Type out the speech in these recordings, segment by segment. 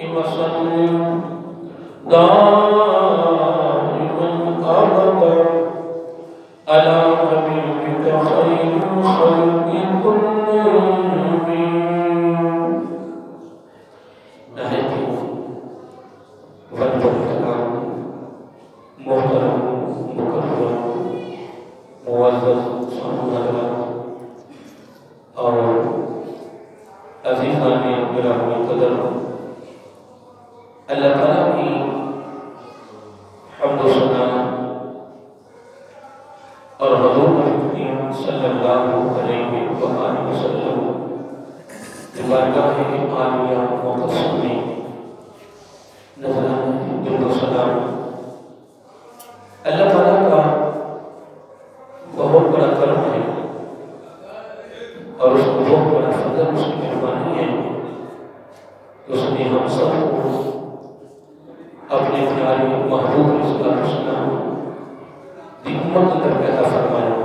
وسلم دائما أبدا على حبيبك خير الخلق كلهم. نهاية وقت الكلام محترم مکرم معزز سامعین اور عزیزان گرامی قدر، اللہ تعالیٰ کی حمد و ثنا اور حضور کریم صلی اللہ علیہ وآلہ وسلم کی بارگاہ عالیہ مقدس میں نذرانہ درود و سلام اللہ تعالیٰ کا بہت بڑا کرم ہے اور اس کو بہت بڑا فضل، اس کی مہربانی ہے کہ اس نے ہم سب کو اپنے پیارے محبوب صلی اللہ علیہ وسلم کی امت اندر پیدا فرمایا.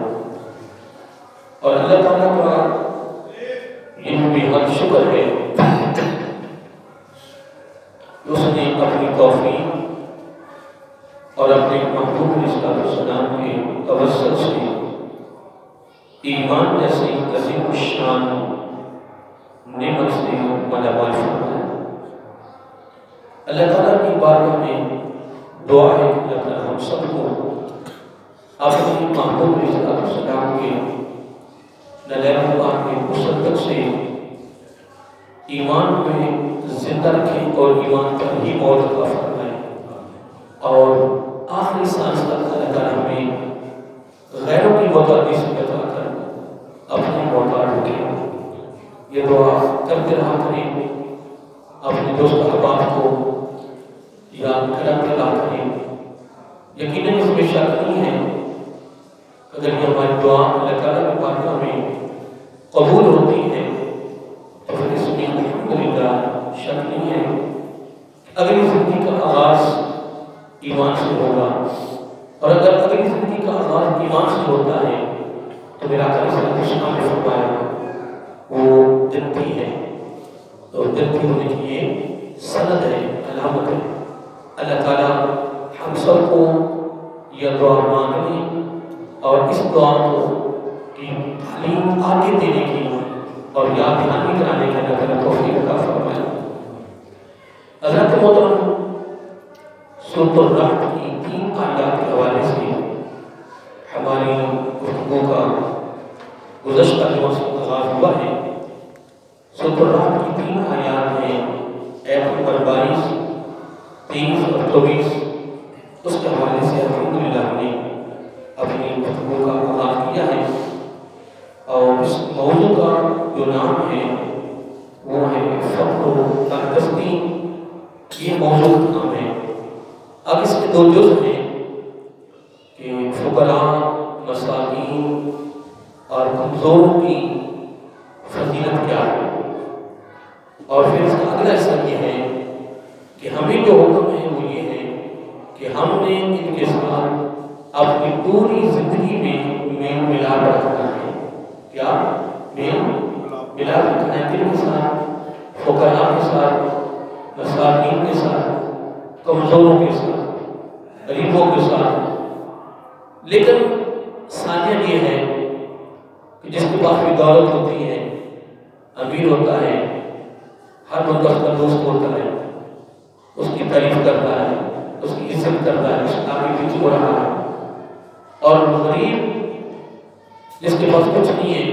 اور اللہ تعالیٰ کا یہ بھی حد شکر ہے کہ اس نے اپنی توفیق اور اپنے محبوب صلی اللہ علیہ وسلم کے توسط سے ایمان جیسی عظیم الشان نعمت سے مالامال فرمایا. اللہ تعالیٰ کی بارگاہ میں دعا ہے کہ اللہ تعالیٰ ہم سب کو اپنے محبوب صلی اللہ علیہ وسلم کے نلین پاک کے مصدق سے ایمان میں زندہ رکھیں اور ایمان پر ہی موت عطا فرمائیں، اور آخری سانس تک اللہ تعالیٰ ہمیں غیروں کی موتادی سے بچا کر اپنی موتاد رکھیں. یہ دعا کرتے رہا کریں، اپنے دوست احباب کو یاد کرتے رہا کریں. یقیناً اس میں شک نہیں ہے اگر یہ ہماری دعا اللہ تعالیٰ کی بارگاہ میں قبول ہوتی ہے تو پھر اس میں الحمدللہ شک نہیں ہے اگلی زندگی کا آغاز ایمان سے ہوگا، اور اگر اگلی زندگی کا آغاز ایمان سے ہوتا ہے تو میرا آقا صلی اللہ علیہ وسلم نے فرمایا وہ جنتی ہے، اور جنتی ہونے کی یہ سند ہے، علامت ہے. اللہ تعالیٰ ہم سب کو یہ دعا مانگنے اور اس دعا کو کی تعلیم آگے دینے کی اور یاد دہانی کرانے کا اللہ تعالیٰ توفیق عطا فرمائے. حضرت محترم سورۃ الرعد کی 3 آیات کے حوالے سے ہماری گفتگو کا گزشتہ جمعہ سے آغاز ہوا ہے. سورۃ الرعد کی 3 آیات ہیں، آیت نمبر 22، 23 اور 24. اس کے حوالے سے الحمدللہ ہم نے اپنی گفتگو کا آغاز کیا ہے، اور اس موضوع کا جو نام ہے وہ ہے فقر و تندرستی. یہ موضوع کا نام ہے. اب اس کے 2 جز ہیں کہ فقراء، مساکین اور کمزوروں کی فضیلت کیا ہے، اور پھر اس کا اگلا حصہ یہ ہے کہ ہمیں جو حکم ہے وہ یہ ہے کہ ہم نے ان کے ساتھ اپنی پوری زندگی میں میل ملاپ رکھنا ہے. کیا میل ملاپ رکھنا ہے؟ دل کے ساتھ، فقراء کے ساتھ، مساکین کے ساتھ، کمزوروں کے ساتھ، غریبوں کے ساتھ. لیکن ثانیہ یہ ہے کہ جس کے پاس بھی دولت ہوتی ہے، امیر ہوتا ہے، ہر بندہ اس کا دوست ہوتا ہے، اس کی تعریف کرتا ہے، اس کی عزت کرتا ہے، اس کا آگے پیچھے ہو رہا ہے. اور غریب جس کے پاس کچھ نہیں ہے،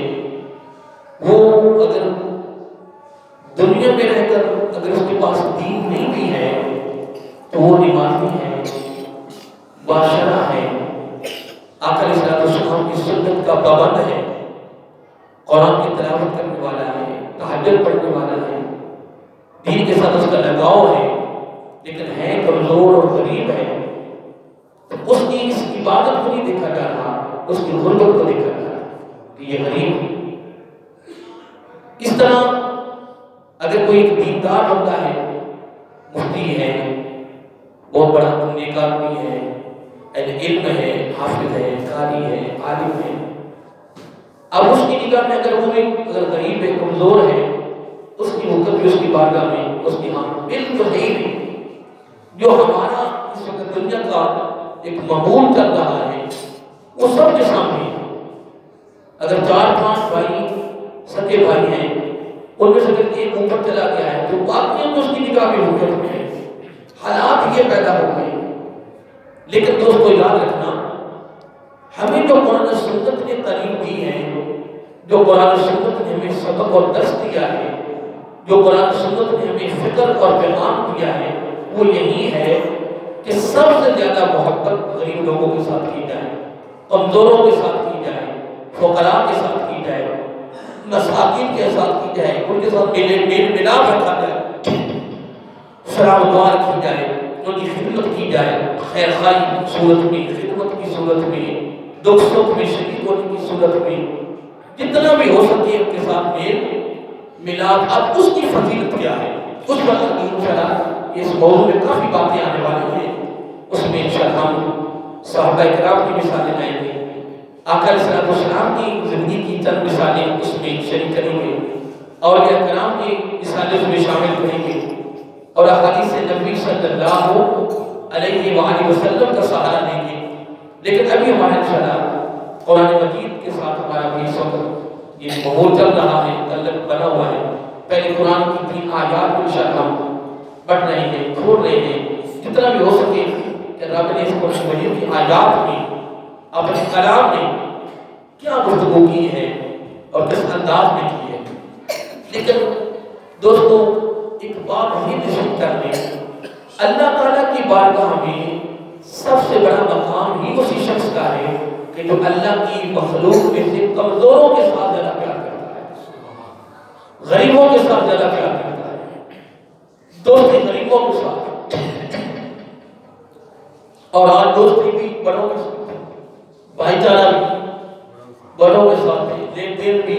وہ اگر دنیا میں رہ کر اگر اس کے پاس دین نہیں بھی ہے تو وہ نمازی ہے، باشرہ ہے، آقا علیہ السلام کی سنت کا پابند ہے، قرآن کی تلاوت کرنے والا ہے، تہجد پڑھنے والا ہے، دین کے ساتھ اس کا لگاؤ ہے، لیکن ہے کمزور اور غریب ہے. تو اس کی اس عبادت کو نہیں دیکھا جا رہا، اس کی غربت کو دیکھا جا رہا کہ یہ غریب ہے. اس طرح اگر کوئی ایک دیندار بندہ ہے، مفتی ہے، بہت بڑا نیک آدمی ہے، علم ہے، حافظ ہے، قاری ہے، عالم ہے، اب اس کی نگاہ میں اگر وہ اگر غریب ہے، کمزور ہے، اس کی وہ سنت بھی اس کی بارگاہ میں، اس کی ہاں علم تو ہے ہی نہیں۔ جو ہمارا اس وقت دنیا کا ایک معمول کر رہا ہے وہ سب کے سامنے ہے۔ اگر 4-5 بھائی سگے بھائی ہیں، ان میں سے اگر ایک اوپر چلا گیا ہے تو باقیوں کو اس کی نگاہ میں حکم میں ہے۔ حالات یہ پیدا ہو گئے۔ لیکن دوستو یاد رکھنا، ہمیں جو قرآن و سنت نے تعلیم دی ہے، جو قرآن و سنت نے ہمیں سبق اور درس دیا ہے، جو قرآن و سنت نے ہمیں فکر اور پیغام دیا ہے، وہ یہی ہے کہ سب سے زیادہ محبت غریب لوگوں کے ساتھ کی جائے، کمزوروں کے ساتھ کی جائے، فقراء کے ساتھ کی جائے، مساکین کے ساتھ کی جائے، ان کے ساتھ میل ملاپ رکھا جائے، سلام دعا رکھی جائے، ان کی خدمت کی جائے، خیر خواہی صورت میں، خدمت کی صورت میں، دکھ سکھ میں شریک ہونے کی صورت میں، جتنا بھی ہو سکے ان کے ساتھ میل ملاپ۔ اب اس کی فضیلت کیا ہے، اس پر انشاءاللہ اس موضوع میں کافی باتیں آنے والی ہیں، اس میں انشاءاللہ ہم صحابہ کرام کی مثالیں لائیں گے، آقا علیہ السلام کی زندگی کی چند مثالیں اس میں شریک کریں گے، اور یہ کرام کی مثالیں اس میں شامل کریں گے، اور احادیث نبی صلی اللہ علیہ وآلہ وسلم کا سہارا لیں گے۔ لیکن ابھی ہمارا انشاءاللہ قرآن مجید کے ساتھ ہمارا بھی اس وقت یہ ماحول چل رہا ہے، تعلق بنا ہوا ہے۔ پہلے قرآن کی 3 آیات کو انشاءاللہ ہم پڑھ رہے ہیں، کھول رہے ہیں، جتنا بھی ہو سکے کہ رب نے اس قرآن مجید کی آیات میں اپنے کلام میں کیا گفتگو کی ہے اور کس انداز میں کی ہے۔ لیکن دوستو ایک بات یہ نشان کر لیں، اللہ تعالیٰ کی بارگاہ میں سب سے بڑا مقام ہی اسی شخص کا ہے کہ جو اللہ کی مخلوق میں سے کمزوروں کے ساتھ زیادہ پیار کرتا ہے، غریبوں کے ساتھ زیادہ پیار کرتا ہے، دوستی غریبوں کے ساتھ، اور آج دوستی بھی بڑوں کے ساتھ ہے، بھائی چارہ بھی بڑوں کے ساتھ ہے، لین دین بھی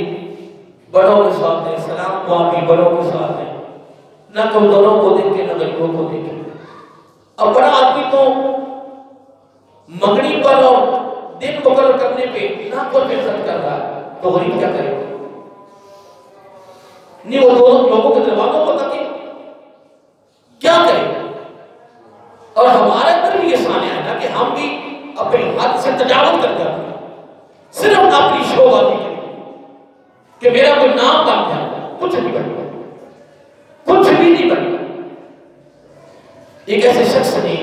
بڑوں کے ساتھ ہے، سلام دعا بھی بڑوں کے ساتھ ہے، نہ کمزوروں کو دیکھ کے نہ غریبوں کو دیکھ کے۔ اب بڑا آدمی تو منگنی پر اور دن مقرر کرنے پہ نہ پر عزت کر رہا ہے، تو غریب کیا کرے؟ نہیں، وہ لوگوں کے دروازوں کو تکے کیا کرے؟ اور ہمارے اندر بھی یہ سانے ہے نا کہ ہم بھی اپنی حد سے تجاوز کر جاتے ہیں، صرف اپنی شو بازی کے لیے کہ میرا کوئی نام بن جائے، کچھ نہیں بن گیا، کچھ بھی نہیں بن گیا۔ ایک ایسے شخص نے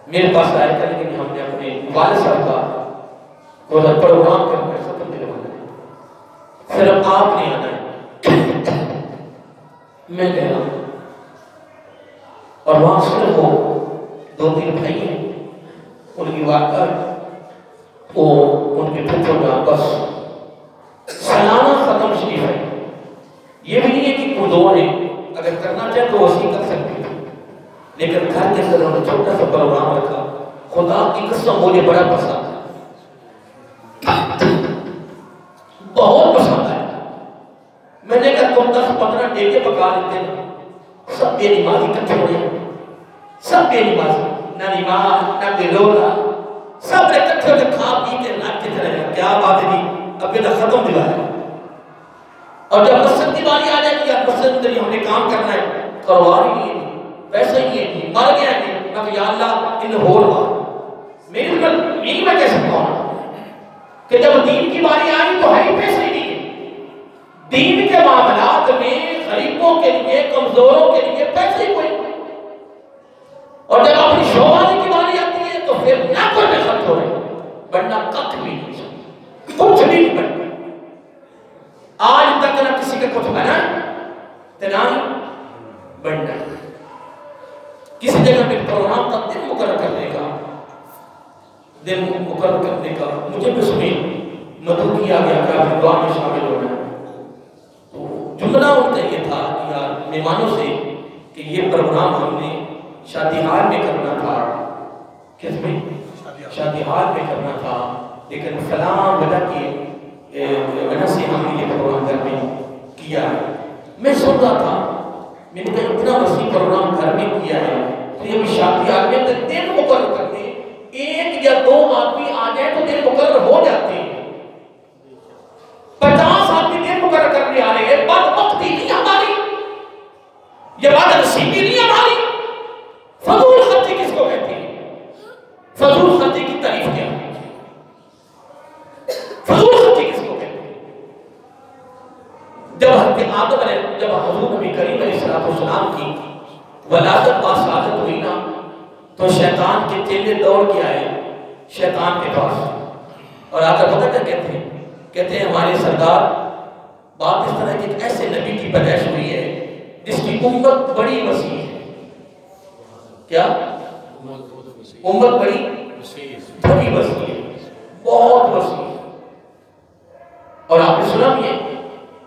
میرے پاس آیا تھا، لیکن ہم نے اپنے والد صاحب کا پروگرام کرنا ہے، ختم دلوانا ہے، صرف آپ نے آنا ہے۔ میں گیا اور وہاں صرف وہ 2-3 بھائی ہیں، ان کی واقعات وہ ان کے پھپھر کا بس سالانہ ختم شریف ہے۔ یہ بھی نہیں ہے کہ کوئی دو ہیں، اگر کرنا چاہے تو وسیع کر سکتے ہیں، لیکن گھر کے اندر انہوں نے چھوٹا سا پروگرام رکھا۔ خدا کی قسم مجھے بڑا پسند ہے، بہت پسند ہے۔ میں نے کہا تم 10-15 ڈیگے پکا لیتے ہیں، سب بے نماز اکٹھے ہوئے ہیں، سب بے نماز، نہ نماز نہ بے روزہ، سب اکٹھے ہوتے کھا پی کے ناچ کے چلے گئے۔ کیا بات ہے جی، اب یہ ختم دلایا۔ اور جب مسجد کی باری آ جائے کہ یار مسجد میں ہم نے کام کرنا ہے، کروا ہی نہیں ہے، ویسے ہی ہے، مر گیا ہے، میں کہ یا اللہ ان ہو رہا میری میں کیسے کہوں کہ جب دین کی باری آئی تو ہے ہی پیسے ہی نہیں ہے۔ دین کے معاملات میں غریبوں کے لیے، کمزوروں کے لیے پیسے ہی کوئی، اور جب اپنی شوہانی کی باری آتی ہے تو پھر نہ کوئی میں خرچ ہو رہے، بننا کچھ بھی نہیں، کچھ بھی نہیں بننا۔ آج تک نہ کسی کا کچھ بنا نہ بننا۔ کسی جگہ میں پروگرام کا دن مقرر کرنے کا مجھے بھی اس میں مدعو کیا گیا کہ آپ دعا میں شامل ہونا ہے، تو جملہ ان کا یہ تھا کہ یار مہمانوں سے کہ یہ پروگرام ہم نے شادی ہال میں کرنا تھا، کس میں؟ شادی ہال میں کرنا تھا، لیکن فلاں وجہ کی وجہ سے ہم نے یہ پروگرام گھر میں کیا ہے۔ میں سن رہا تھا، میں نے کہا اتنا وسیع پروگرام گھر میں کیا ہے تو یہ بھی شادی ہال میں دن مقرر کرتے، 1 یا 2 آدمی آ جائے تو دن مقرر ہو جاتے ہیں، 50 آدمی دن مقرر کرنے آ رہے ہیں، بدبختی نہیں یہ بات نصیبی نہیں ہماری. فضول خرچی کس کو کہتے ہیں؟ فضول خرچی کی تعریف کیا ہے؟ فضول خرچی کس کو کہتے ہیں؟ جب حضور نبی کریم علیہ السلام کی ولادت باسعادت ہوئی نا، تو شیطان کے چیلے دوڑ کے آئے شیطان کے پاس اور آ کر پتہ کیا کہتے ہیں؟ کہتے ہیں ہمارے سردار، بات اس طرح کہ ایک ایسے نبی کی پیدائش ہوئی ہے جس کی امت بڑی وسیع ہے. کیا امت بڑی وسیع ہے، بہت وسیع ہے. اور آپ نے سنا بھی ہے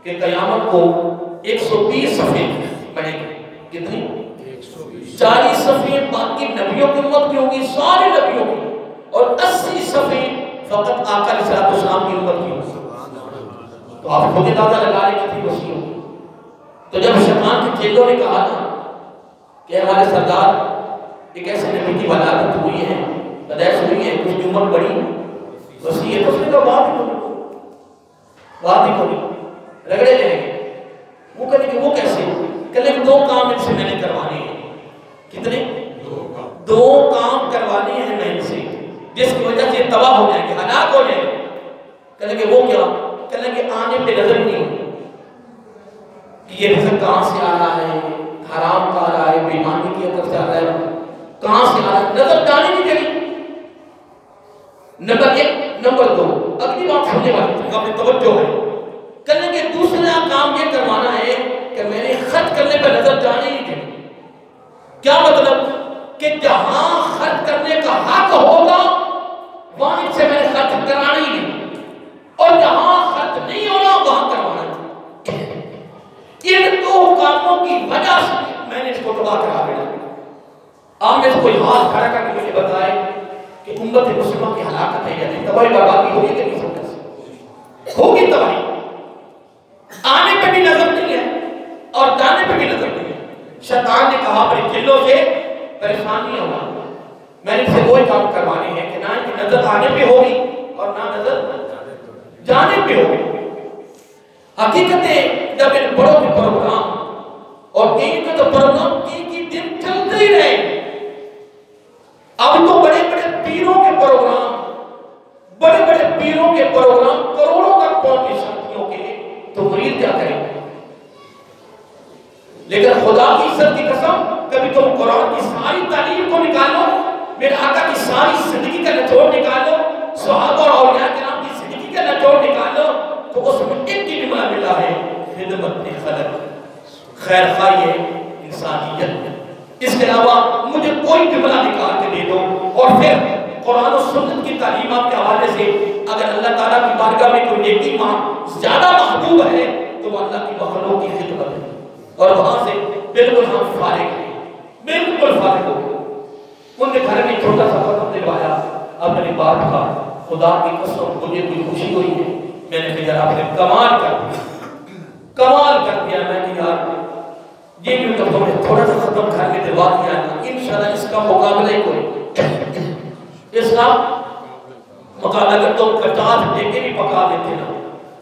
کہ قیامت کو 120 صفحے بنے گے. کتنی؟ 40 صفحے باقی نبیوں کی امت کی ہوگی، سارے نبیوں کی، اور 80 صفحے فقط آقا علیہ السلام کی امت کی ہوگی. تو آپ خود اندازہ لگا لیں کتنی وسیع ہوگی. تو جب شیطان کے چیلوں نے کہا نا کہ ہمارے سردار ایک ایسے نبی کی ولادت ہوئی ہے، پیدائش ہوئی ہے، اس کی عمر بڑی وسیع ہے، تو اس نے کہا بات ہی کوئی رگڑے لیں گے. وہ کہنے کہ وہ کیسے؟ کہنے کہ 2 کام ان سے میں نے کروانے ہیں. کتنے؟ 2 کام کروانے ہیں میں ان سے، جس کی وجہ سے تباہ ہو جائیں گے، ہلاک ہو جائیں گے. کہنے کہ وہ کیا؟ کہنے کہ آنے پہ نظر نہیں ہوگی کہ یہ رزق کہاں سے آ رہا ہے، حرام کا آ رہا ہے، بیمانی کی طرف سے آ رہا ہے، کہاں سے آ رہا ہے، نظر ڈالنے نہیں چلی. نمبر 1. نمبر 2 اگلی بات سننے والی تھی، آپ نے توجہ ہے. کہنے کہ دوسرا کام یہ کروانا ہے کہ میں نے خرچ کرنے پہ نظر جانے نہیں چلی. کیا مطلب؟ کہ جہاں خرچ کرنے کا حق ہوگا وہاں سے میں نے خرچ کرانا ہی نہیں، اور جہاں خرچ نہیں ہونا وہاں کروانا ہے. ان 2 کاموں کی وجہ سے میں نے اس کو تباہ کرا دیا. آپ میں سے کوئی ہاتھ کھڑا کر کے مجھے بتائے کہ امت مسلمہ کی ہلاکت ہے یا نہیں، تباہی بربادی ہوگی کہ نہیں؟ سمجھ ہوگی تباہی. آنے پہ بھی نظر نہیں ہے اور جانے پہ بھی نظر نہیں ہے. شیطان نے کہا اپنے چلوں سے پریشانی ہوگا، میں نے ان سے کوئی کام کروانے ہیں کہ نہ ان کی نظر آنے پہ ہوگی اور نہ نظر جانے پہ ہوگی. حقیقت ہے جب ان بڑوں کے پروگرام اور دین کے تو پروگرام دین کی دن چلتے ہی رہے. اب تو بڑے بڑے پیروں کے پروگرام کروڑوں تک پہنچے شادیوں کے، تو مرید کیا کریں؟ لیکن خدا کی عزت کی قسم، کبھی تم قرآن کی ساری تعلیم کو نکالو، میرے آقا کی ساری زندگی کا نچوڑ نکالو، صحابہ اور اولیاء کرام کی زندگی کا نچوڑ نکالو، تو اس میں ایک ہی جملہ ملا ہے: خدمت خلق، خیر خواہی انسانیت. اس کے علاوہ مجھے کوئی جملہ نکال کے دے دو. اور پھر قرآن و سنت کی تعلیمات کے حوالے سے اگر اللہ تعالیٰ کی بارگاہ میں کوئی نیکی زیادہ محبوب ہے تو وہ اللہ کی مخلوق کی خدمت ہے. اور وہاں سے بالکل ہم فارغ ہیں، بالکل فارغ ہو گئے. ان نے گھر میں چھوٹا سا ختم دلوایا اپنے باپ کا. خدا کی قسم مجھے کوئی خوشی ہوئی ہے. میں نے کہا یار آپ نے کمال کر دیا. میں کہ یار یہ بھی تو ہم نے تھوڑا سا ختم گھر میں دلوا دیا نا، انشاءاللہ اس کا مقابلہ ہی کوئی. اس کا مقابلہ اگر تو 50 ڈیگے بھی پکا دیتے نا،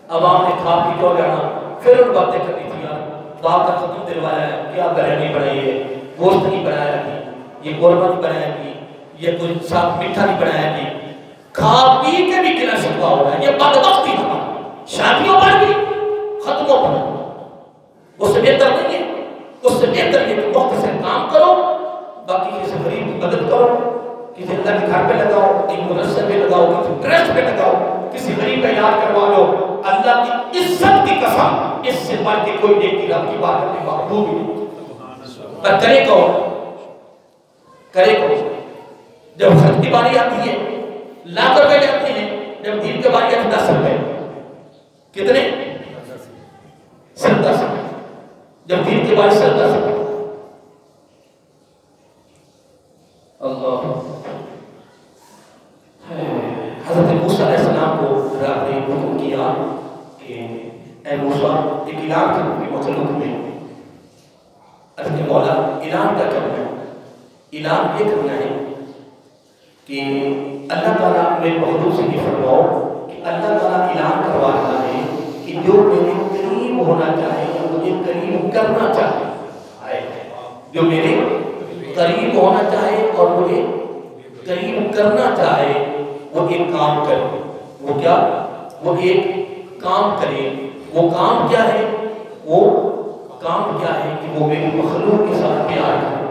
اب آپ نے کھا پی کو جانا، پھر ان باتیں کرنی تھی. یار باپ کا ختم دلوایا ہے، کیا بریانی بنائی ہے، گوشت نہیں بنایا کہ یہ قربہ نہیں بنایا کہ یہ کوئی صاف میٹھا نہیں بنایا کہ کھا پی کے بھی گلا شکوا ہو رہا ہے. یہ بدبختی ہماری شادیوں پر بھی ختموں پر. اس سے بہتر نہیں ہے، اس سے بہتر یہ کہ وقت سے کام کرو، باقی کسی غریب کی مدد کرو، کسی اللہ کے گھر پہ لگاؤ، ایک مدرسے پہ لگاؤ، کسی ٹرسٹ پہ لگاؤ، کسی غریب کا علاج کروا لو. اللہ کی عزت کی قسم اس سے بڑھ کے کوئی نیکی رب کی بات کرنے محبوب ہی نہیں. پر کرے کون؟ جب خرچ کی باری آتی ہے ₹1,00,000 جاتے ہیں، جب دین کی باری آتی ہے ₹10. کتنے؟ 10. جب دین کی باری 10. اللہ. حضرت موسیٰ علیہ السلام کو رب نے حکم کیا کہ اے موسیٰ ایک اعلان کر اپنی مخلوق میں. حضرت مولا اعلان کیا کرنا ہے؟ اعلان یہ کرنا ہے کہ اللہ تعالیٰ میرے مخلوق سے یہ فرماؤ کہ اللہ تعالیٰ اعلان کروا رہا ہے کہ جو میرے قریب ہونا چاہے یا مجھے قریب کرنا چاہے آئے جو میرے قریب ہونا چاہے اور مجھے قریب کرنا چاہے وہ ایک کام کرے. وہ کیا؟ وہ ایک کام کرے. وہ کام کیا ہے؟ وہ کام کیا ہے کہ وہ میری مخلوق کے ساتھ پیار کرے.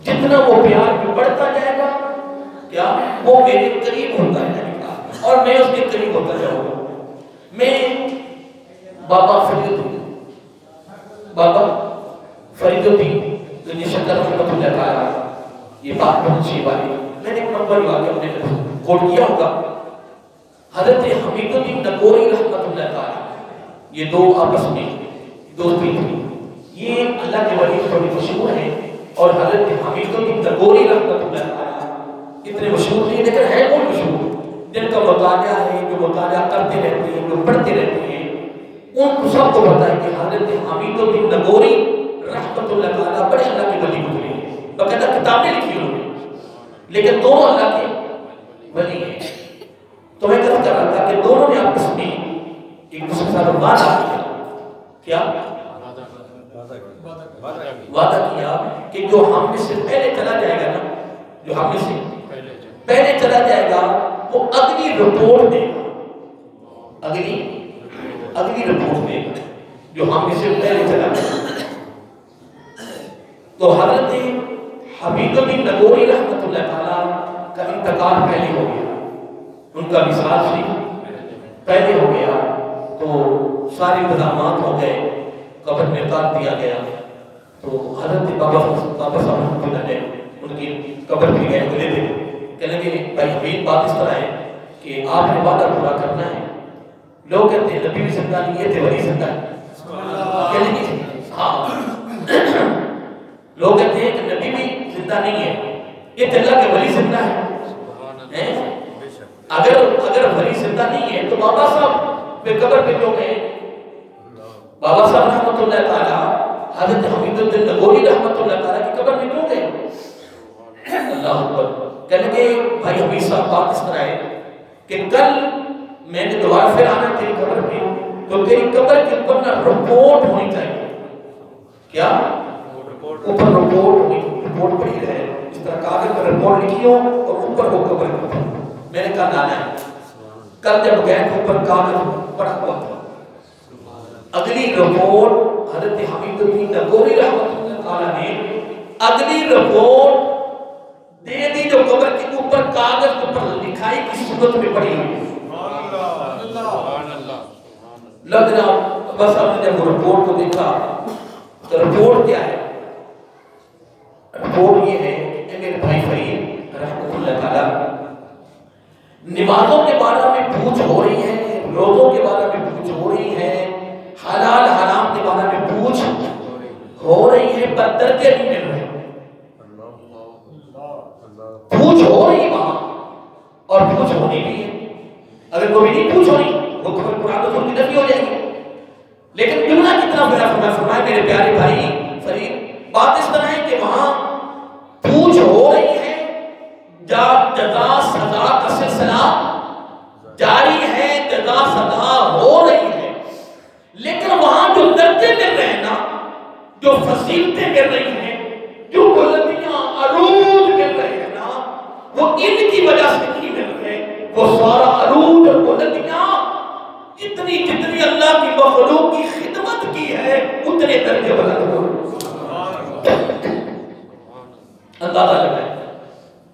جتنا وہ پیار بڑھتا جائے گا کیا وہ میرے قریب ہوتا جائے گا اور میں اس کے قریب ہوتا جاؤں گا. میں بابا فرید الدین شکر رحمۃ اللہ تعالیٰ یہ بات بہت اچھی بات ہے. میں نے ایک نمبر واقعہ اپنے کوٹ کیا ہوگا. حضرت حمید الدین نگوری رحمۃ اللہ تعالیٰ یہ دو آپس میں دوستی تھی. یہ اللہ کے ولی بڑی مشہور ہیں اور حضرت حمید الدین نگوری رحمۃ اللہ تعالیٰ اتنے مشہور نہیں لیکن ہے وہ مشہور جن کا مطالعہ ہے جو مطالعہ کرتے رہتے ہیں جو پڑھتے رہتے ہیں ان کو سب کو پتا ہے کہ حضرت حمید الدین نگوری رحمۃ اللہ تعالیٰ بڑے اللہ کے ولی گزرے ہیں. باقاعدہ کتابیں لکھی انہوں نے لیکن دونوں اللہ کے ولی ہیں. تو میں کہا کر رہا تھا کہ دونوں نے آپس میں ایک دوسرے کے ساتھ وعدہ کیا کہ جو ہم میں سے پہلے چلا جائے گا نا جو ہم میں سے پہلے چلا جائے گا وہ اگلی رپورٹ دے گا. اگلی رپورٹ دے گا جو ہم میں سے پہلے چلا جائے گا. تو حضرت حمید الدین نگوری رحمۃ اللہ تعالیٰ کا انتقال پہلے ہو گیا. ان کا وصال شریف پہلے ہو گیا تو سارے انتظامات ہو گئے. قبر میں کاٹ دیا گیا. تو حضرت بابا صاحب رحمۃ اللہ نے ان کی قبر بھی گئے ملے تھے. کہنے لگے بھائی حمید بات اس طرح ہے کہ آپ نے وعدہ پورا کرنا ہے. لوگ کہتے ہیں نبی بھی زندہ نہیں ہے تھے ولی زندہ ہے. کہنے لگے ہاں لوگ کہتے ہیں کہ نبی بھی زندہ نہیں ہے یہ تو اللہ کے ولی زندہ ہے. اگر ولی زندہ نہیں ہے تو بابا صاحب پہ قبر پہ کیوں گئے؟ بابا صاحب رحمۃ اللہ تعالیٰ حضرت حمید الدین نگوری رحمۃ اللہ تعالیٰ کی قبر میں کیوں گئے؟ اللہ اکبر. کہنے لگے بھائی حمید صاحب بات اس طرح ہے کہ کل میں نے دوبارہ پھر آنا تیری قبر پہ تو تیری قبر کے اوپر نا رپورٹ ہونی چاہیے. کیا؟ اوپر رپورٹ پڑی رہے اس طرح کاغذ پر رپورٹ لکھی ہو اور اوپر ہو قبر کے اوپر. میں نے کہا لانا ہے. کل جب گئے تو اوپر کاغذ پڑا ہوا تھا. اگلی رپورٹ حضرت حمید الدین نگوری رحمۃ اللہ تعالیٰ نے اگلی رپورٹ دے دی جو قبر کے اوپر کاغذ پر لکھائی کی صورت میں پڑی ہوئی. لگ رہا بس ہم نے جب وہ رپورٹ کو دیکھا تو رپورٹ کیا ہے؟ رپورٹ یہ ہے کہ میرے بھائی فرید رحمۃ اللہ تعالیٰ نمازوں کے بارے میں پوچھ ہو رہی ہے, روزوں کے بارے میں پوچھ ہو رہی ہے, حلال حرام کے بارے میں پوچھ ہو رہی ہے, پر درجے نہیں مل رہے. پوچھ ہو رہی وہاں اور پوچھ ہونی بھی ہے. اگر کوئی نہیں پوچھ ہو رہی وہ قرآن و سنت کی نفی ہو جائے گی. لیکن جملہ کتنا فرمایا میرے پیارے بھائی فرید بات اس طرح ہے کہ وہاں پوچھ ہو رہی ہے, جزا سزا کا سلسلہ جاری ہے, جزا سزا ہو رہی ہے, لیکن وہاں جو درجے مل رہے ہیں نا, جو فضیلتیں مل رہی ہیں, جو بلندیاں عروج مل رہے ہیں نا, وہ ان کی وجہ سے نہیں مل رہے. وہ سارا عروج اور بلندیاں جتنی اللہ کی مخلوق کی خدمت کی ہے اتنے درجے بلند ہو. اندازہ لگائیں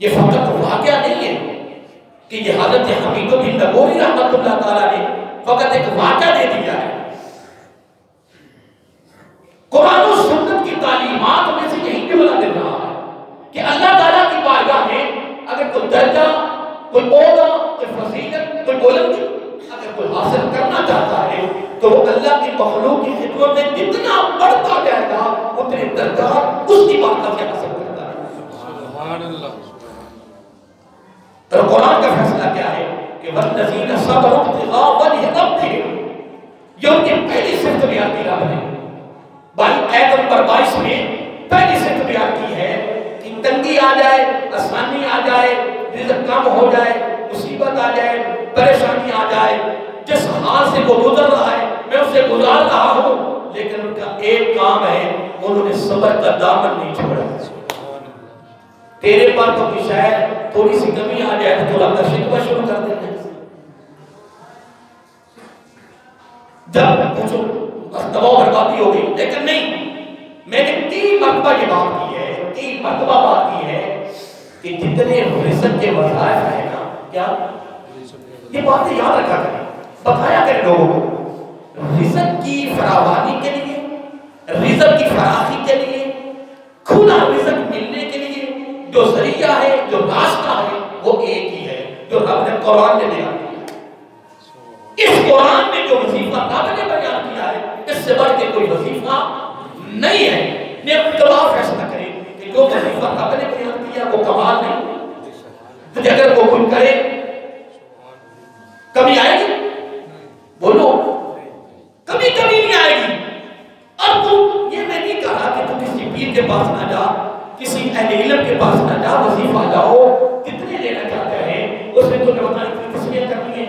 یہ فقط واقعہ نہیں ہے کہ یہ حضرت حمید الدین نگوری رحمۃ اللہ تعالیٰ نے فقط ایک واقعہ دے دیا ہے. قرآن و سنت کی تعلیمات میں سے یہی جملہ دے رہا ہے کہ اللہ تعالیٰ کی بارگاہ میں اگر کوئی درجہ, کوئی عہدہ, کوئی فضیلت, کوئی بلندی اگر کوئی حاصل کرنا چاہتا ہے تو وہ اللہ کی مخلوق کی خدمت میں جتنا بڑھتا جائے گا اتنے درجات اس کی بارگاہ سے حاصل کرتا ہے. سبحان اللہ. تو قرآن کا فیصلہ کیا ہے کہ والذین صبروا ابتغاء وجہ ربہم, یہ ان کی پہلی صفت بیان کی رب نے. آیت نمبر 22 میں پہلی صفت بیان کی ہے کہ تنگی آ جائے, آسانی آ جائے, رزق کم ہو جائے, مصیبت آ جائے, پریشانی آ جائے, جس حال سے وہ گزر رہا ہے میں اسے گزار رہا ہوں, لیکن ان کا ایک کام ہے انہوں نے صبر کا دامن نہیں چھوڑا. تیرے پاس تو کوئی شاید تھوڑی سی کمی آ جائے تو اللہ کا شکوہ شروع کر دینا. جب پوچھو بس دباؤ بربادی ہو گئی. لیکن نہیں, میں نے 3 مرتبہ یہ بات کی ہے, 3 مرتبہ بات کی ہے کہ جتنے رزق کے وظائف ہیں نا, کیا یہ باتیں یاد رکھا کریں, بتایا کریں لوگوں کو. رزق کی فراوانی کے لیے, رزق کی فراخی کے لیے, کھلا رزق ملنے کے لیے جو ذریعہ ہے, جو راستہ ہے, وہ ایک ہی ہے جو رب نے قرآن میں بیان کیا. اس قرآن میں جو وظیفہ رب نے بیان کیا ہے, اس سے بڑھ کے کوئی وظیفہ نہیں ہے. میں اقتباس فیصلہ کرے کہ جو وظیفہ رب نے بیان کیا وہ کمال نہیں. تو اگر وہ کوئی کرے کبھی آئے گی, بولو کبھی کبھی نہیں آئے گی. اب تو یہ میں نہیں کہا کہ تو کسی پیر کے پاس نہ جا, کسی اہل علم کے پاس نہ جا, وظیفہ لاؤ. کتنے لینا چاہتے ہیں اس میں تو نے بتایا کہ تسبیح کرنی ہے,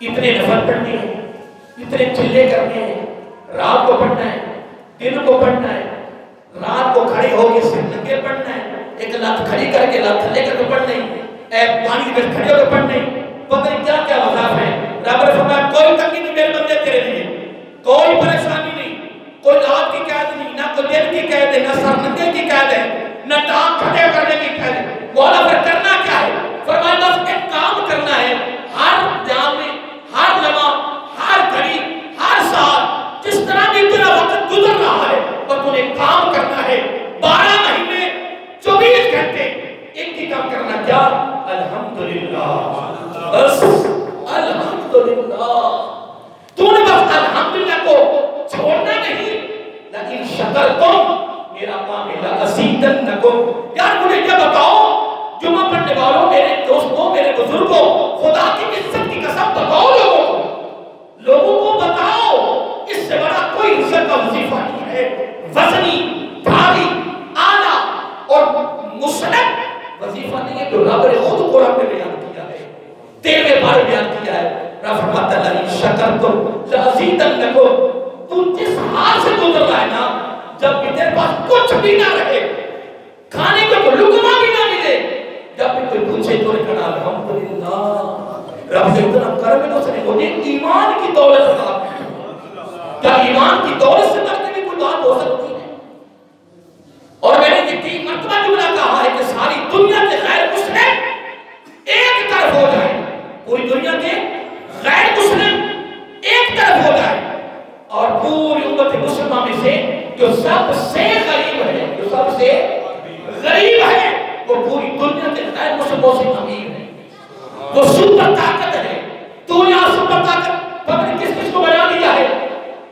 اتنے نفل پڑھنے ہیں, اتنے چلے کرنے ہیں, رات کو پڑھنا ہے, دن کو پڑھنا ہے, رات کو کھڑے ہو کے سر ننگے پڑھنا ہے, ایک لات کھڑی کر کے لات تھلے کر کے پڑھنا ہے, پانی میں کھڑے ہو کے پڑھنا ہے. پتہ نہیں کیا کیا وظائف ہے. رب نے فرمایا کوئی تنگی نہیں میرے بندے تیرے لیے, کوئی پریشانی نہیں, کوئی رات کی قید نہیں, نہ کوئی دل کی قید ہے, نہ سر ننگے کی قید ہے, نہ ٹانگ کھڑے کرنے کی قید ہے. مولا پھر کرنا کیا ہے؟ فرمایا بس ایک کام کرنا ہے. ہر جام میں, ہر لمحہ, ہر گھڑی, ہر سال جس طرح بھی تیرا وقت گزر رہا ہے, اور تم نے کام کرنا ہے. 12 مہینے 24 گھنٹے ایک ہی کام کرنا. کیا؟ الحمدللہ. بس الحمدللہ. تو نے بس الحمدللہ کو چھوڑنا نہیں. لیکن شکرتم, میرا کام ہے لازیدنکم. یار مجھے یہ بتاؤ, جمعہ پڑھنے والوں, میرے دوستوں, میرے بزرگوں, خدا کی عزت کی قسم بتاؤ لوگوں کو بتاؤ, اس سے بڑا کوئی عزت کا وظیفہ نہیں ہے. وزنی, بھاری, اعلیٰ اور مسند وظیفہ نہیں ہے جو رب نے خود قرآن میں بیان کیا ہے, 13ویں بار بیان کیا ہے. رب فرماتا ہے لئن شکرتم لازیدنکم. تو جس حال سے گزر رہا ہے نا, جب بھی تیرے پاس کچھ بھی نہ رہے, کھانے کو لقمہ بھی نہ ملے, جب بھی کوئی پوچھے تو نے کہا الحمدللہ. رب سے اتنا کرم ہے تو اس نے مجھے ایمان کی دولت عطا کی. کیا ایمان کی دولت سے بڑھ کے بھی کوئی بات ہو سکتی ہے؟ اور میں نے یہ 3 مرتبہ جملہ کہا ہے کہ ساری دنیا کے غیر مسلم ایک طرف ہو جائے, پوری دنیا کے غیر مسلم ایک طرف ہو جائے, اور پوری امت مسلمہ میں سے جو سب سے غریب ہے, جو سب سے غریب ہے, وہ پوری دنیا کے غیر مسلموں سے امیر ہے. وہ سپر طاقت ہے. تو یہاں سپر طاقت پتہ نہیں کس کو بنا دیا ہے.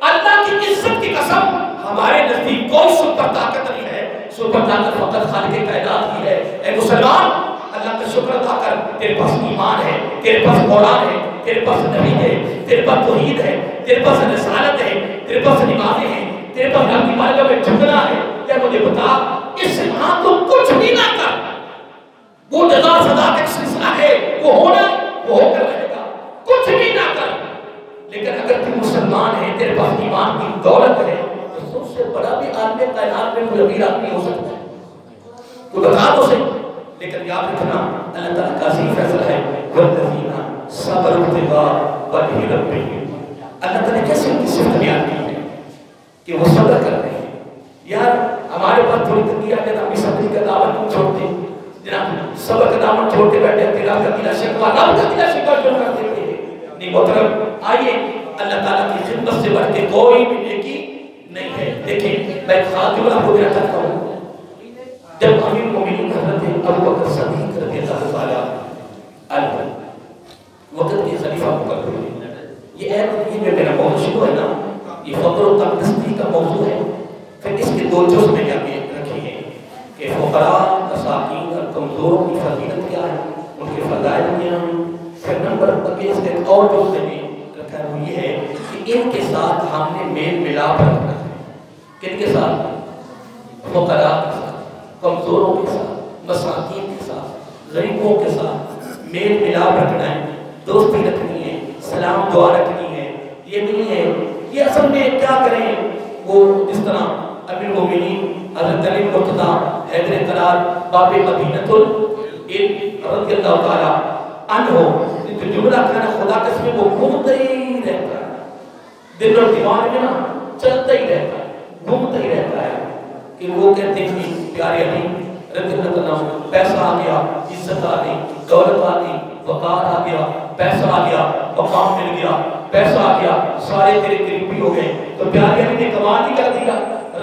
اللہ کی عزت کی قسم, ہمارے نزدیک کوئی سپر طاقت نہیں ہے. سپر طاقت فقط خالق کائنات کی ہے. اے مسلمان, اللہ کا شکر ادا کر. تیرے پاس ایمان ہے, تیرے پاس قرآن ہے, تیرے پاس نبی ہے, تیرے پاس توحید ہے, تیرے پاس رسالت ہے, تیرے پاس نمازیں ہیں, تیرے پاس رب کی بارگاہ میں جھکنا ہے. یا مجھے بتا, اس سے ہاں تو کچھ بھی نہ کر, وہ جزا سزا کا سلسلہ ہے, وہ ہونا, وہ ہو کر رہے گا. کچھ بھی نہ کر. لیکن اگر تو مسلمان ہے, تیرے پاس ایمان کی دولت ہے, تو سب سے بڑا بھی عالم کائنات میں کوئی امیر آدمی ہو سکتا ہے. تو بتا تو صحیح. لیکن یاد رکھنا, اللہ تعالیٰ کا عظیم فیصلہ ہے, والذین صبروا ابتغاء وجہ ربہم. اللہ تعالیٰ نے کیسے ان کی صفت بیان کی ہے کہ وہ صبر کر رہے ہیں. یار ہمارے پاس تھوڑی تنگی آ جائے تو ہم صبر کا دامن کیوں چھوڑتے ہیں؟ جناب صبر کا دامن چھوڑ کے بیٹھے تیرا کا دلا شکوا, رب کا دلا شکوا کیوں کر دیتے ہیں؟ نہیں محترم, آئیے, اللہ تعالیٰ کی خدمت سے بڑھ کے کوئی بھی نیکی نہیں ہے. دیکھیں میں خاص جملہ کو دینا چاہتا ہوں. جب امیر مومنین حضرت ابوبکر صدیق رضی اللہ تعالیٰ عنہ وقت کے خلیفہ مقرر ہوئے, یہ ایک یہ میرا موضوع شروع ہے نا, یہ فقر و تندرستی کا موضوع ہے. پھر اس کے 2 جز میں جا کے رکھے ہیں کہ فقراء, مساکین اور کمزوروں کی فضیلت کیا ہے, ان کے فضائل کیا ہیں. پھر نمبر اس کے اور جز میں بھی رکھا ہے, وہ یہ ہے کہ ان کے ساتھ ہم نے میل ملاپ رکھنا ہے. کن کے ساتھ؟ فقراء کے ساتھ, کمزوروں کے ساتھ, مساکین کے ساتھ, غریبوں کے ساتھ میل ملاپ رکھنا ہے. دوستی رکھنی ہے, سلام دعا رکھنی ہے. یہ نہیں ہے, یہ اصل میں کیا کریں, وہ جس طرح امیر المومنین حضرت علی مرتضی حیدر قرار باب مدینۃ العلم رضی اللہ تعالی عنہ جو جملہ کہنا خدا قسم وہ گھومتا ہی رہتا ہے، دل اور دماغ میں نا چلتا ہی رہتا ہے، گھومتا ہی رہتا ہے کہ وہ کہتے ہیں کہ پیارے علی رضی اللہ عنہ پیسہ آ گیا، عزت آ گئی، دولت آ گئی، وقار آ گیا، پیسہ آ گیا، مقام مل گیا، پیسہ آ گیا، سارے تیرے قریبی ہو گئے، تو پیارے علی نے کمال ہی کر دیا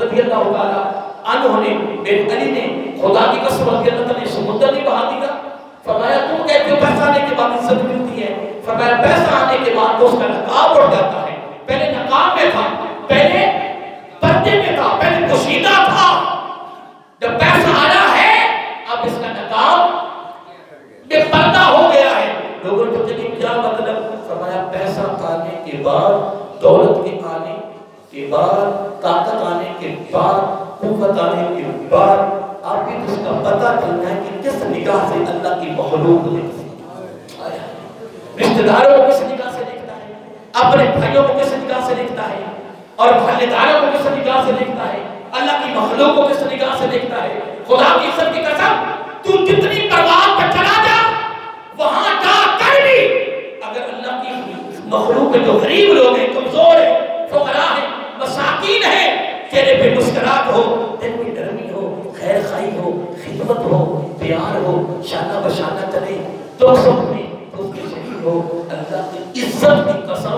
رضی اللہ تعالیٰ عنہ نے، میرے علی نے خدا کی قسم رضی اللہ تعالیٰ نے سمندر نہیں بہا دیا۔ فرمایا تم کہتے ہو پیسہ آنے کے بعد عزت ملتی ہے، فرمایا پیسہ آنے کے بعد تو اس کا نقاب اڑ جاتا ہے، پہلے نقاب میں تھا، پہلے پردے میں تھا، پہلے پوشیدہ تھا، جب پیسہ آیا ہے اب اس کا نقاب بے پردہ ہو گیا ہے۔ لوگوں نے پوچھا کہ کیا مطلب؟ فرمایا پیسہ آنے کے بعد، دولت کے آنے کے بعد، طاقت آنے کے بعد، قوت آنے کے بعد آپ بھی اس کا پتہ چلنا ہے کہ کس نگاہ سے اللہ کی مخلوق دیکھتا ہے، رشتہ داروں کو کس نگاہ سے دیکھتا ہے، اپنے بھائیوں کو کس نگاہ سے دیکھتا ہے، اور محلے داروں کو کس نگاہ سے دیکھتا ہے، اللہ کی مخلوق کو کس نگاہ سے دیکھتا ہے۔ خدا کی عزت کی قسم تو جتنی پرواز پر چلا جا، وہاں جا کر بھی اگر اللہ کی مخلوق کے جو غریب لوگ ہیں، کمزور ہیں، فقراء ہیں، مساکین ہیں، چہرے پہ مسکراہٹ ہو، دل میں نرمی ہو، خیر خواہی ہو، خدمت ہو، پیار ہو، شانہ بشانہ چلے، تو سب میں اس کے شریک ہو، اللہ کی عزت کی قسم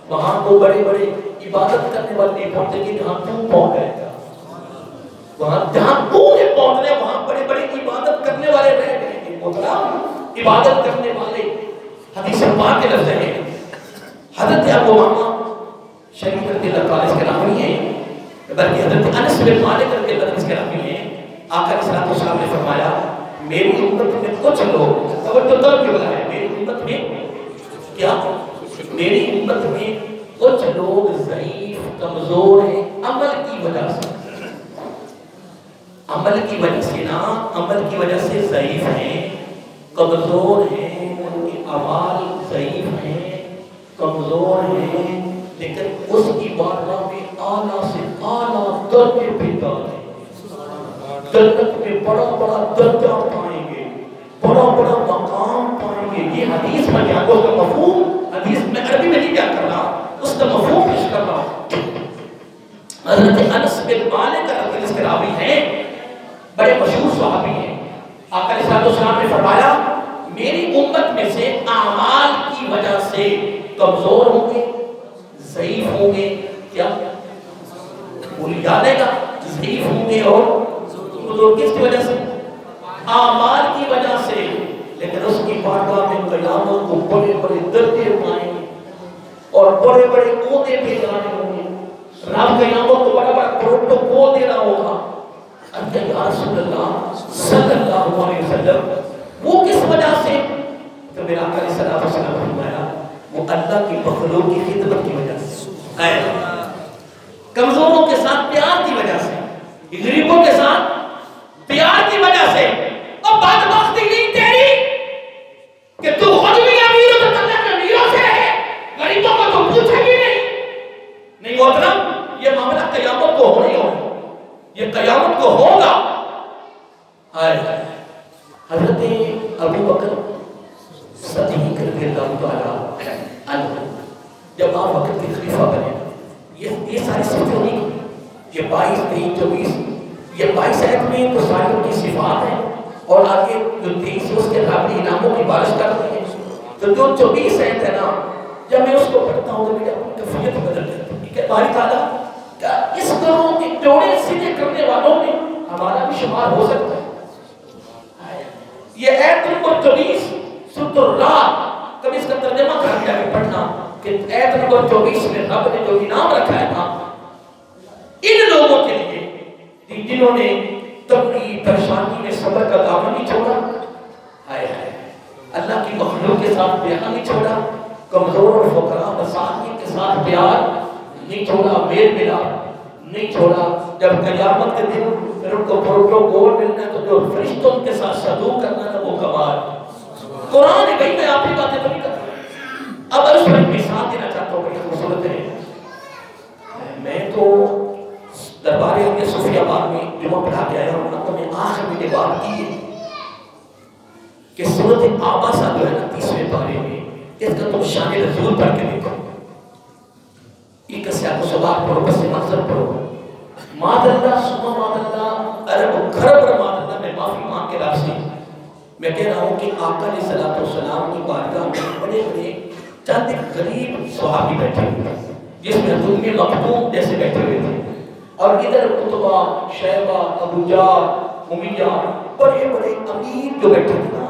وہاں کو بڑے بڑے عبادت کرنے والے نہیں پہنچتے کہ جہاں تو پہنچ گئے گا، وہاں جہاں تو نے پہنچنے وہاں بڑے بڑے عبادت کرنے والے رہ گئے ہیں۔ محترم عبادت کرنے والے حدیث پاک کے لفظ ہیں، حضرت ابو امامہ شریف رضی اللہ تعالیٰ اس کے راوی ہیں، بلکہ حضرت انس بن مالک رضی اللہ اس کے راوی ہیں۔ آقا صلی اللہ علیہ وسلم نے فرمایا میری امت میں کچھ لوگ، توجہ طلب کی بات ہے، میری امت میں کیا؟ میری امت میں کچھ لوگ ضعیف کمزور ہیں عمل کی وجہ سے، عمل کی وجہ سے نا، عمل کی وجہ سے ضعیف ہیں، کمزور ہیں، ان کے اعمال ضعیف ہیں، کمزور ہیں، لیکن اس کی بارگاہ میں اعلیٰ سے اعلیٰ درجے پہ جاتے ہیں، جنت میں بڑا بڑا درجہ پائیں گے، بڑا بڑا مقام پائیں گے۔ یہ حدیث میں کیا اس کا مفہوم، حدیث میں عربی میں نہیں کیا کر رہا، اس کا مفہوم پیش کر رہا ہوں۔ حضرت انس بن مالک رضی اللہ کے راوی ہیں، بڑے مشہور صحابی ہیں۔ آقا صلی اللہ علیہ وسلم نے فرمایا میری امت میں سے اعمال کی وجہ سے کمزور ہوں گے، ضعیف ہوں گے، کیا بول جانے گا، ضعیف ہوں گے اور کمزور، کس کی وجہ سے؟ اعمال کی وجہ سے، لیکن اس کی بارگاہ میں قیامت کو بڑے بڑے درجے پائیں گے اور بڑے بڑے عہدے پہ جانے ہوں گے، رب قیامت کو بڑا بڑا پروٹوکول دے رہا ہوگا۔ اللہ یا رسول اللہ صلی اللہ علیہ وسلم وہ کس وجہ سے؟ تو میرا آقا صلی اللہ علیہ وسلم نے فرمایا وہ اللہ کی مخلوق کی خدمت کی وجہ سے، کمزوروں کے ساتھ پیار کی وجہ سے، غریبوں کے ساتھ پیار کی وجہ سے۔ اور بدبختی نہیں تیری کہ تو خود بھی امیر ہو تو اللہ کے امیروں سے رہے، غریبوں کو تو پوچھے بھی نہیں محترم، یہ معاملہ قیامت کو ہونے ہوگا، یہ قیامت کو ہوگا۔ حضرت ابو بکر صدیق رضی اللہ تعالیٰ عنہ جب آپ وقت کے خلیفہ بنے، یہ ساری صفتیں نہیں، یہ 22 23 24 یہ 22 آیت میں تو ساری ان کی صفات ہیں، اور آگے جو 23 اس کے رب نے انعاموں کی بارش کرتی ہے، تو جو 24 آیت ہے نا، جب میں اس کو پڑھتا ہوں تو میری اپنی کیفیت بدل جاتی ہے کہ باری تعالیٰ کیا اس طرح کے جوڑے سیدھے کرنے والوں میں ہمارا بھی شمار ہو سکتا ہے؟ یہ آیت نمبر 24 سورۃ الرعد، کبھی اس کا ترجمہ کر دیا کہ پڑھنا کہ آیت نمبر 24 میں رب نے جو انعام رکھا ہے نا ان لوگوں کے لیے جنہوں نے تکلیف پریشانی میں صبر کا دامن نہیں چھوڑا، ہائے ہائے اللہ کی مخلوق کے ساتھ پیار نہیں چھوڑا، کمزور اور فقراء مساکین کے ساتھ پیار نہیں چھوڑا، میل ملا نہیں چھوڑا۔ جب قیامت کے دن پھر ان کو پروٹوکول ملنا ہے تو جو فرشتوں کے ساتھ سلوک کرنا ہے وہ کمال۔ قرآن ہے بھائی، میں آپ کی باتیں تو نہیں کرتا، اب اس پر مثال دینا چاہتا ہوں، بڑی خوبصورت ہے۔ میں تو دربار یہ صوفی آباد میں جمعہ پڑھا کے آیا ہوں، تو میں آخر میں یہ بات کی ہے کہ سورۃ عابسہ جو ہے نا 30ویں پارے میں، اس کا تم شان رسول پڑھ کے دیکھو، ایک سیاق و سباق پڑھو، بس منظر پڑھو، ماد اللہ سما ماد اللہ ارب خرب ماد اللہ، میں معافی مانگ کے رب سے میں کہہ رہا ہوں کہ آقا علیہ الصلوۃ والسلام کی بارگاہ میں بڑے بڑے چند ایک غریب صحابی بیٹھے ہوئے تھے، جس میں حضرت ام مکتوم جیسے بیٹھے ہوئے تھے، اور ادھر عتبہ، شیبہ، ابو جہل، امیہ، بڑے بڑے امیر جو بیٹھے تھے نا،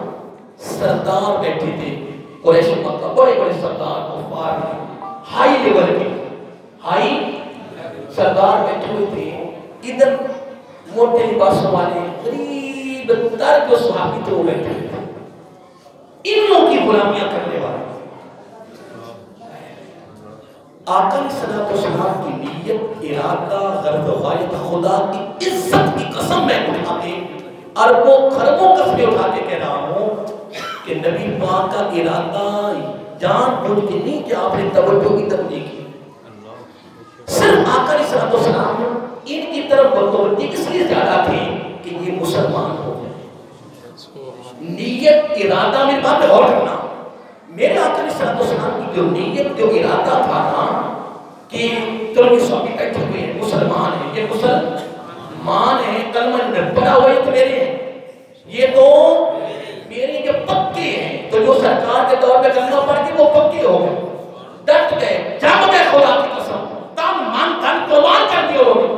سردار بیٹھے تھے قریش مکہ، بڑے بڑے سردار کفار ہائی لیول کے ہائی سردار بیٹھے ہوئے تھے، ادھر موٹے لباسوں والے غریب تر جو صحابی تھے وہ بیٹھے ہوئے تھے، ان لوگوں کی غلامیاں کرنے والے۔ آقا علیہ الصلوۃ والسلام کی نیت، ارادہ، غرض و غایت، خدا کی عزت کی قسم میں اٹھا کے اربوں خربوں قسمیں اٹھا کے کہہ رہا ہوں کہ نبی پاک کا ارادہ جان بوجھ کے نہیں کہ آپ نے توجہ کی طرف نہیں کی، صرف آقا علیہ الصلوۃ والسلام ان کی طرف توجہ اس لیے زیادہ تھی کہ یہ مسلمان ہو گئے۔ نیت ارادہ میری بات پہ غور کرنا، میرے آقا علیہ الصلوۃ والسلام کی جو نیت جو ارادہ تھا نا کہ چلو یہ صحابی بیٹھے ہوئے ہیں، مسلمان ہیں، یہ مسلمان ہیں، کلمہ میں پڑھا ہوا یہ تو میرے ہیں، یہ تو میرے جو پکے ہیں، تو جو سرکار کے دور میں کلمہ پڑھ کے وہ پکے ہو گئے، ڈٹ گئے، جم گئے، خدا کی قسم تن من دھن قربان کر دیے ہو گئے،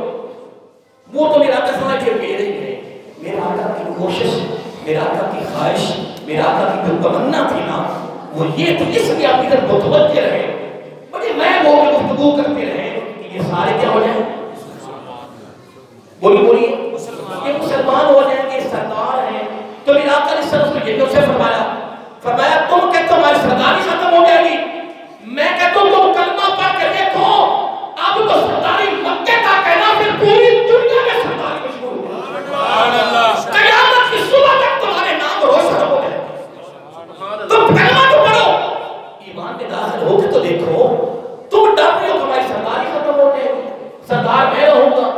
وہ تو میرا آقا سمجھ کے میرے ہی ہیں۔ میرا آقا کی کوشش، میرا آقا کی خواہش، میرا آقا کی جو تمنا تھی نا وہ یہ تھی، اس لیے آپ ادھر متوجہ رہے، بڑے میں وہ گفتگو کرتے رہے کہ یہ سارے کیا ہو جائیں، بولیے یہ مسلمان ہو جائیں گے، سردار ہیں۔ تو میرا آقا علیہ السلام نے یہ سے فرمایا تم کہتے ہو ہماری سرداری ختم ہو جائے گی، میں کہتا ہوں تم کلمہ پڑھ کے دیکھو، اب تو سرداری مکے کا کہنا پھر پوری دنیا میں سرداری مشہور ہو، قیامت کی صبح تک تمہارے نام روشن ہو جائے، تم کلمہ تو پڑھو، ایمان میں داخل ہو کے تو دیکھو، تم ڈر رہے ہو تمہاری سرداری ختم ہو جائے گی، سردار میں رہوں گا،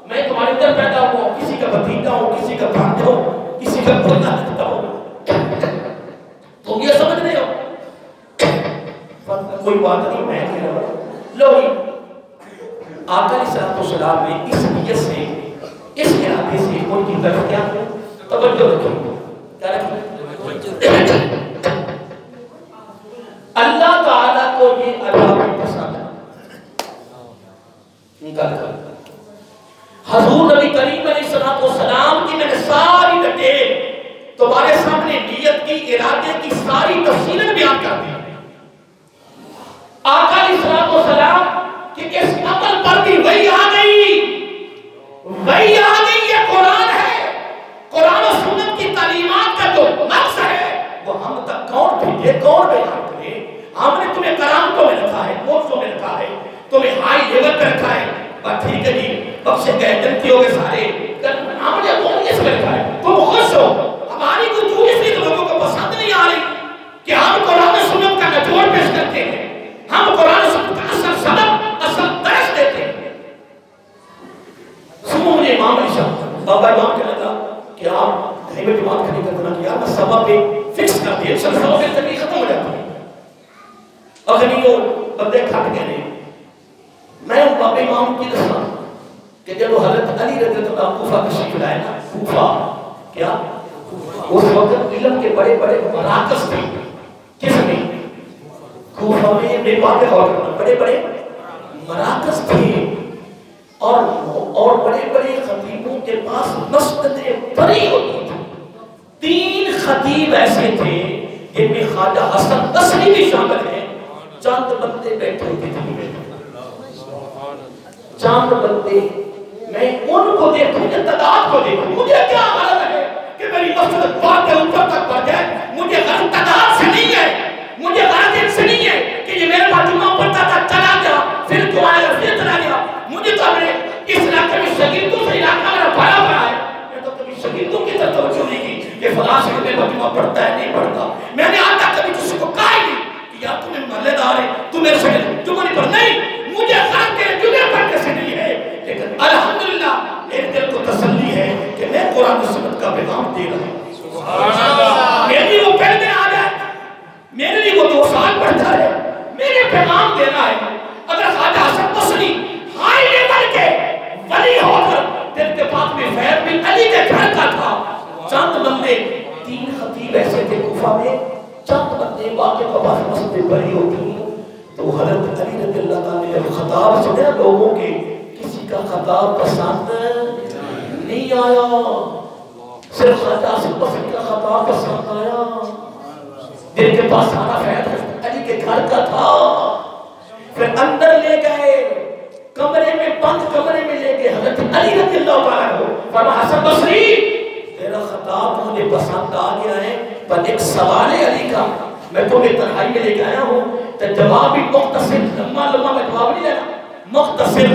میں تمہارے اندر پیدا ہوا ہوں، کسی کا بھتیجا ہوں، کسی کا بھانجا ہوں، کسی کا پوتا لگتا ہوں، تم یہ سمجھ رہے ہو کوئی بات نہیں، میں کہہ رہا ہوں لو ہی آقا علیہ الصلوۃ والسلام نے اس نیت سے، اس ارادے سے ان کی طرف کیا توجہ رکھی، کیا رکھی؟ اللہ تعالیٰ کو یہ عذاب پسند ہے، حضور نبی کریم علیہ الصلوۃ والسلام کی میں نے ساری ڈیٹیل تمہارے سامنے نیت کی، ارادے کی ساری تفصیلیں بیان کر دی۔ آقا علیہ الصلوۃ والسلام کہ اس عمل پر بھی وہی آ گئی، وہی آ گئی، یہ قرآن ہے، قرآن و سنت کی تعلیمات کا جو نقص ہے وہ ہم تک کون بھیجے، کون بیان کرے؟ ہم نے تمہیں کرامتوں میں رکھا ہے، موضوع میں رکھا ہے، تمہیں ہائی لیول پہ رکھا ہے، بس ٹھیک ہے جی بخشے گئے، جنتی ہو گئے سارے، ہم نے کون اس میں رکھا ہے، تم خوش ہو، ہماری گفتگو اس لیے لوگوں کو پسند نہیں آ رہی کہ ہم قرآن و سنت کا نچوڑ پیش کرتے ہیں، ہم قرآن و سنت کا اصل سبق، اصل درس دیتے ہیں۔ سنو مجھے امام علی شاہ بابا امام کہنے لگا کہ آپ ڈھائی بجے جماعت کھڑی کرنا کہ یار میں سبق پہ فکس کر دیا، چل سبق پہ تکلیف ختم ہو جاتی ہے، اور کبھی وہ بندے کھٹ گئے نہیں، میں بابا امام کی دسنا کہ جب وہ حضرت علی رضی اللہ عنہ کوفہ تشریف لائے نا، کوفہ کیا اس وقت علم کے بڑے بڑے مراکز تھے، کس میں؟ کوفہ میں میری باتیں غور کرنا، بڑے بڑے مراکز تھے، اور بڑے بڑے خطیبوں کے پاس مسجدیں بھری ہوتی تھی، 3 خطیب ایسے تھے جن میں خواجہ حسن بصری بھی شامل ہیں، چند بندے بیٹھے ہوتے تھے، چند بندے، میں ان کو دیکھوں یا تعداد کو دیکھوں، مجھے کیا غرض ہے کہ میری مسجد بات کے اوپر تک بڑھ جائے، مجھے غرض تعداد سے نہیں ہے، مجھے غرض ان سے نہیں ہے کہ یہ میرے پاس جمعہ پڑھتا تھا چلا گیا، پھر تو آیا پھر چلا گیا، مجھے تو اپنے اس علاقے میں شاگردوں سے علاقہ میرا بڑا بڑا ہے، میں تو کبھی شاگردوں کی طرف توجہ نہیں کی کہ فلاں سے میرے پاس جمعہ پڑھتا ہے نہیں پڑھتا، میں نے آج تک کبھی کسی کو کہا ہی نہیں کہ یار تمہیں محلے دار ہے، تم میرے شاگرد جمعہ نہیں پڑھ، نہیں، مجھے غرض تیرے جمعہ پڑھنے سے نہیں ہے، لیکن الحمدللہ میرے دل کو تسلی ہے کہ میں قرآن و سنت کا پیغام دے رہا ہوں. سبحان اللہ. میرے لیے وہ پہلے آ جائے, میرے لیے وہ 2 سال پڑھتا ہے, میرے پیغام دینا ہے. اگر خواجہ حسن بصری ہائی لیول کے ولی ہو کر دل کے پاک میں فیض بن علی کے گھر کا تھا, چند بندے 3 خطیب ایسے تھے کوفہ میں, چند بندے واقع قباس مسجد بری ہوتی ہیں, تو حضرت علی رضی اللہ تعالیٰ نے جب خطاب سنے لوگوں کے, کسی کا خطاب پسند نہیں آیا, صرف خواجہ حسن بصری کا خطاب پسند آیا. دل کے پاس سارا فیض علی کے گھر کا تھا. پھر اندر لے گئے, کمرے میں بند کمرے میں لے گئے حضرت علی رضی اللہ تعالیٰ کو. فرمایا حسن بصری تیرا خطاب مجھے پسند آ گیا ہے, پر ایک سوال ہے علی کا, میں تمہیں تنہائی میں لے کے آیا ہوں, تو جواب بھی مختصر, لمبا لمبا میں جواب نہیں لینا, مختصر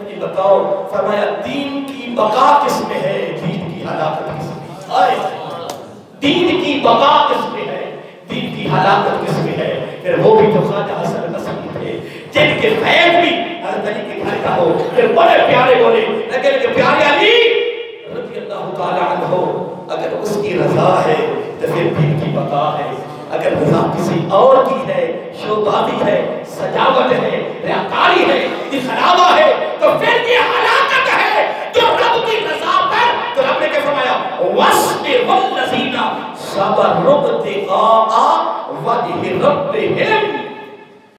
یہ بتاؤ. فرمایا دین کی بقا کس میں ہے, دین کی ہلاکت کس میں ہے. دین کی بقا کس میں ہے, دین کی ہلاکت کس میں ہے. پھر وہ بھی جو خواجہ حسن بصری تھے جن کے فیض بھی حضرت علی کے گھر کا ہو, پھر بڑے پیارے بولے, لیکن کہ پیارے علی رضی اللہ تعالیٰ عنہ, اگر اس کی رضا ہے تو پھر دین کی بقا ہے. اگر رضا کسی اور کی ہے, شوبادی ہے, سجاوٹ ہے, ریاکاری ہے, دکھلاوا ہے, تو پھر یہ ہلاکت ہے. جو رب کی رضا پر, تو رب نے کیا فرمایا, وَاسْبِرْ وَالَّذِينَ صَبَرُوا ابْتِغَاءَ وَجْهِ رَبِّهِمْ